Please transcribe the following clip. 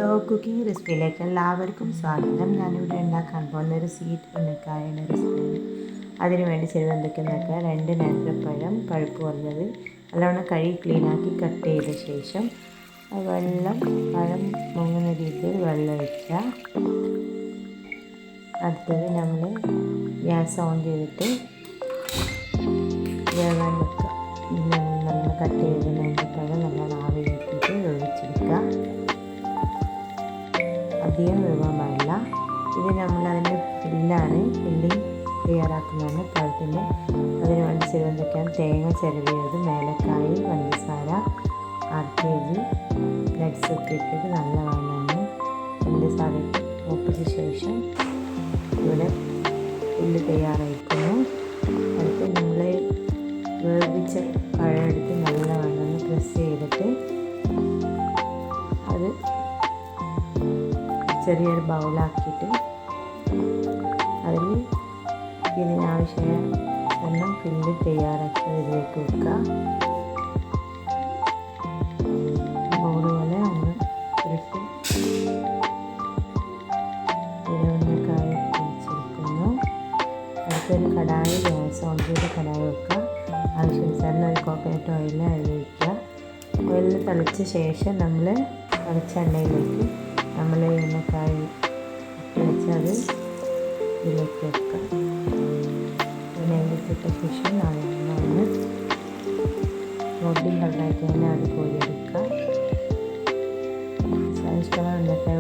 Hello, cooking റെസിപ്പിയിലേക്ക് എല്ലാവർക്കും സ്വാഗതം. ഞാനിവിടെ ഉണ്ടാക്കാൻ പോകുന്ന ഒരു സ്വീറ്റ് ഉന്നക്കായയുടെ റെസിപ്പിയാണ്. അതിന് വേണ്ടി ചെയ്ത് എന്തൊക്കെയെന്നൊക്കെ 2 നേന്ത്രപ്പഴം പഴുപ്പ് കുറഞ്ഞത് നല്ലവണ്ണം കഴുകി ക്ലീനാക്കി കട്ട് ചെയ്ത ശേഷം വെള്ളം പഴം മുങ്ങുന്ന രീതിയിൽ വെള്ളം ഒഴിക്കുക. അടുത്തത് നമ്മൾ ഗ്യാസ് ഓൺ ചെയ്തിട്ട് വേവാൻ വെക്കുക. നമ്മൾ കട്ട് ചെയ്ത നേന്ത്രപ്പഴം നല്ലോണം ആവി കയറ്റിയിട്ട് വേവിച്ചെടുക്കുക. അധികം വേവാൻ പാടില്ല. ഇത് നമ്മളതിൻ്റെ ഫില്ലിങ് തയ്യാറാക്കുന്നതാണ് പഴത്തിൻ്റെ. അതിന് വേണ്ടി ചേർന്നിരിക്കാൻ തേങ്ങ ചിരവിയത്, ഏലക്കായ്, പഞ്ചസാര, kg നട്ട്സ് ഒക്കെ ഇട്ടിട്ട് നല്ലവണ്ണം പഞ്ചസാര മൂപ്പിച്ച ശേഷം ഇവിടെ ഫില്ല് തയ്യാറായിരിക്കുന്നു. അടുത്ത് നമ്മൾ വേവിച്ച പഴം എടുത്ത് നല്ലവണ്ണം പ്രസ് ചെയ്തിട്ട് അത് ചെറിയൊരു ബൗളാക്കിയിട്ട് അതിൽ ഇതിനാവശ്യമായ ഫില്ല് തയ്യാറാക്കി ഇതിലേക്ക് വെക്കുക. ബൗൾ പോലെ ഒന്ന് ഇട്ട് ഉന്നക്കായ പിടിച്ചെടുക്കുന്നു. അടുത്തൊരു കടായി ഗ്യാസ് ഓൺ ചെയ്ത് കടായി വെക്കുക. ആവശ്യാനുസരണം ഒരു കോക്കനട്ട് ഓയിൽ അതിൽ ഒഴിക്കുക. ഓയിൽ തിളച്ച ശേഷം നമ്മൾ തിളച്ച എണ്ണയിലേക്ക് നമ്മൾ ഉന്നക്കായ വെച്ചത് ഇതിലേക്ക് വെക്കുക. എണ്ണയിലിട്ടിട്ട ശേഷം നമ്മൾ ഗോൾഡൻ കളറാക്കി തന്നെ അത് കോരിയെടുക്കുക. സ്വാദിഷ്ടമായ ഉന്നക്കായ